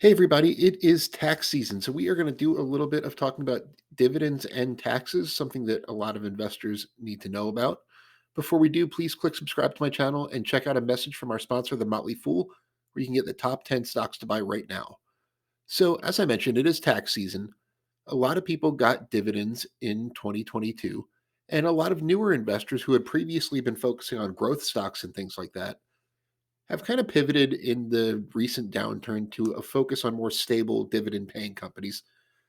Hey, everybody, it is tax season. So, we are going to do a little bit of talking about dividends and taxes, something that a lot of investors need to know about. Before we do, please click subscribe to my channel and check out a message from our sponsor, The Motley Fool, where you can get the top 10 stocks to buy right now. So, as I mentioned, it is tax season. A lot of people got dividends in 2022, and a lot of newer investors who had previously been focusing on growth stocks and things like that have kind of pivoted in the recent downturn to a focus on more stable dividend paying companies.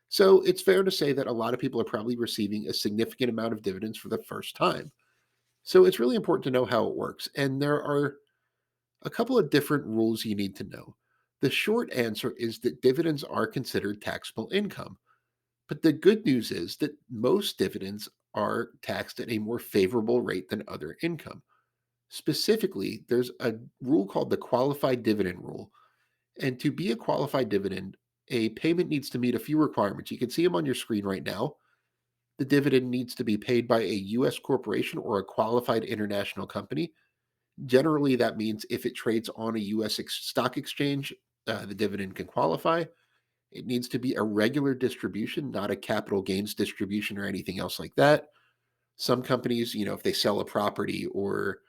So it's fair to say that a lot of people are probably receiving a significant amount of dividends for the first time. So it's really important to know how it works. And there are a couple of different rules you need to know. The short answer is that dividends are considered taxable income. But the good news is that most dividends are taxed at a more favorable rate than other income. Specifically, there's a rule called the qualified dividend rule. And to be a qualified dividend, a payment needs to meet a few requirements. You can see them on your screen right now. The dividend needs to be paid by a US corporation or a qualified international company. Generally, that means if it trades on a US stock exchange, the dividend can qualify. It needs to be a regular distribution, not a capital gains distribution or anything else like that. Some companies, if they sell a property or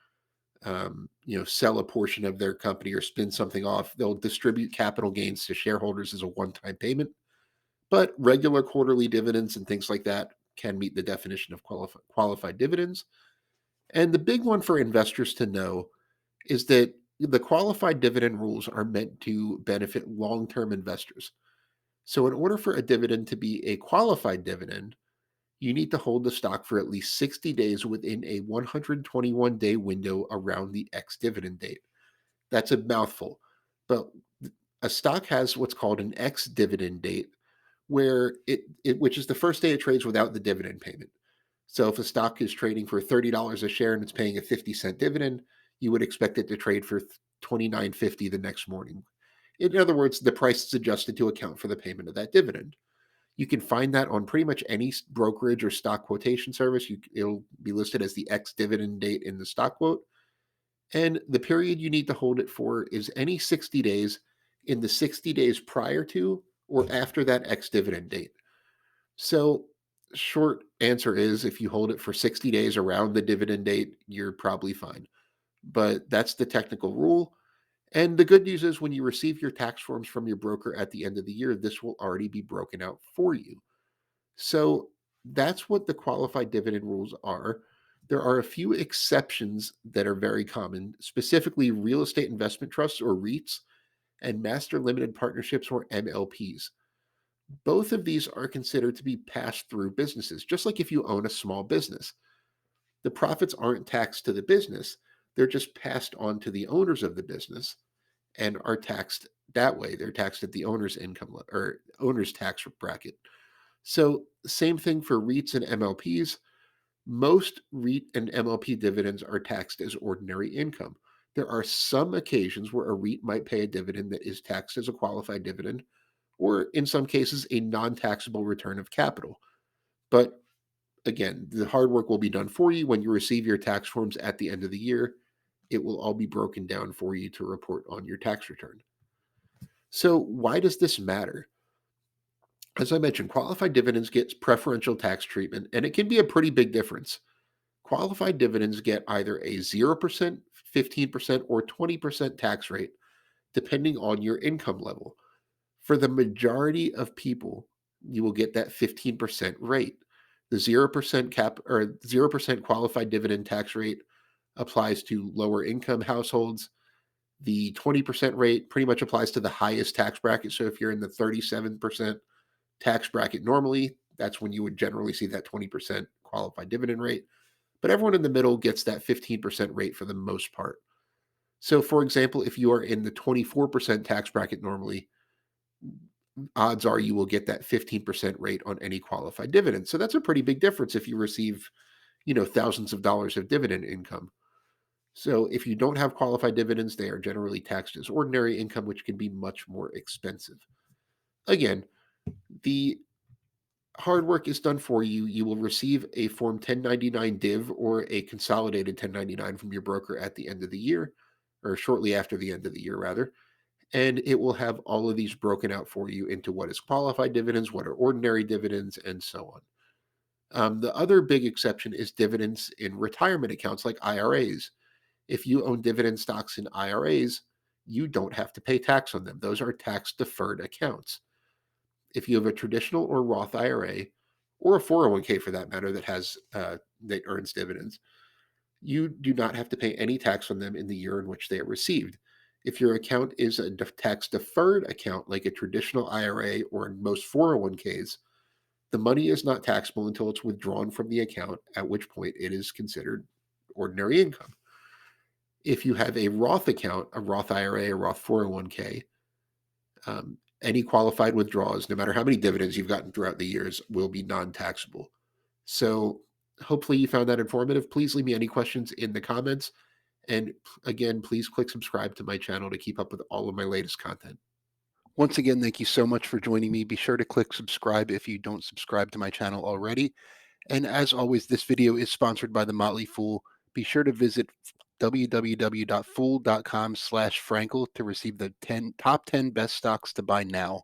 sell a portion of their company or spin something off, they'll distribute capital gains to shareholders as a one-time payment. But regular quarterly dividends and things like that can meet the definition of qualified dividends. And the big one for investors to know is that the qualified dividend rules are meant to benefit long term investors. So, in order for a dividend to be a qualified dividend, you need to hold the stock for at least 60 days within a 121-day window around the ex dividend date. That's a mouthful. But a stock has what's called an ex dividend date, where which is the first day it trades without the dividend payment. So if a stock is trading for $30 a share and it's paying a 50-cent dividend, you would expect it to trade for 29.50 the next morning. In other words, the price is adjusted to account for the payment of that dividend. You can find that on pretty much any brokerage or stock quotation service. It'll be listed as the ex dividend date in the stock quote. And the period you need to hold it for is any 60 days in the 60 days prior to or after that ex dividend date. So, short answer is if you hold it for 60 days around the dividend date, you're probably fine. But that's the technical rule. And the good news is when you receive your tax forms from your broker at the end of the year, this will already be broken out for you. So that's what the qualified dividend rules are. There are a few exceptions that are very common, specifically real estate investment trusts or REITs and master limited partnerships or MLPs. Both of these are considered to be pass through businesses, just like if you own a small business. The profits aren't taxed to the business, they're just passed on to the owners of the business and are taxed that way. They're taxed at the owner's income or owner's tax bracket. So, same thing for REITs and MLPs. Most REIT and MLP dividends are taxed as ordinary income. There are some occasions where a REIT might pay a dividend that is taxed as a qualified dividend, or in some cases, a non taxable return of capital. But again, the hard work will be done for you when you receive your tax forms at the end of the year. It will all be broken down for you to report on your tax return. So, why does this matter? As I mentioned, qualified dividends get preferential tax treatment, and it can be a pretty big difference. Qualified dividends get either a 0%, 15%, or 20% tax rate, depending on your income level. For the majority of people, you will get that 15% rate. The 0% cap or 0% qualified dividend tax rate applies to lower income households. The 20% rate pretty much applies to the highest tax bracket. So if you're in the 37% tax bracket normally, that's when you would generally see that 20% qualified dividend rate. But everyone in the middle gets that 15% rate for the most part. So, for example, if you are in the 24% tax bracket normally, odds are you will get that 15% rate on any qualified dividend. So that's a pretty big difference if you receive, thousands of dollars of dividend income. So if you don't have qualified dividends, they are generally taxed as ordinary income, which can be much more expensive. Again, the hard work is done for you. You will receive a Form 1099 div or a consolidated 1099 from your broker at the end of the year, or shortly after the end of the year, rather. And it will have all of these broken out for you into what is qualified dividends, what are ordinary dividends, and so on. The other big exception is dividends in retirement accounts like IRAs. If you own dividend stocks in IRAs, you don't have to pay tax on them. Those are tax deferred accounts. If you have a traditional or Roth IRA, or a 401k for that matter, that earns dividends, you do not have to pay any tax on them in the year in which they are received. If your account is a tax deferred account like a traditional IRA or in most 401ks, the money is not taxable until it's withdrawn from the account, at which point it is considered ordinary income. If you have a Roth account, a Roth IRA, a Roth 401k, any qualified withdrawals, no matter how many dividends you've gotten throughout the years, will be non taxable. So, hopefully, you found that informative. Please leave me any questions in the comments. And again, please click subscribe to my channel to keep up with all of my latest content. Once again, thank you so much for joining me. Be sure to click subscribe if you don't subscribe to my channel already. And as always, this video is sponsored by the Motley Fool. Be sure to visit www.fool.com/Frankel to receive the top 10 best stocks to buy now.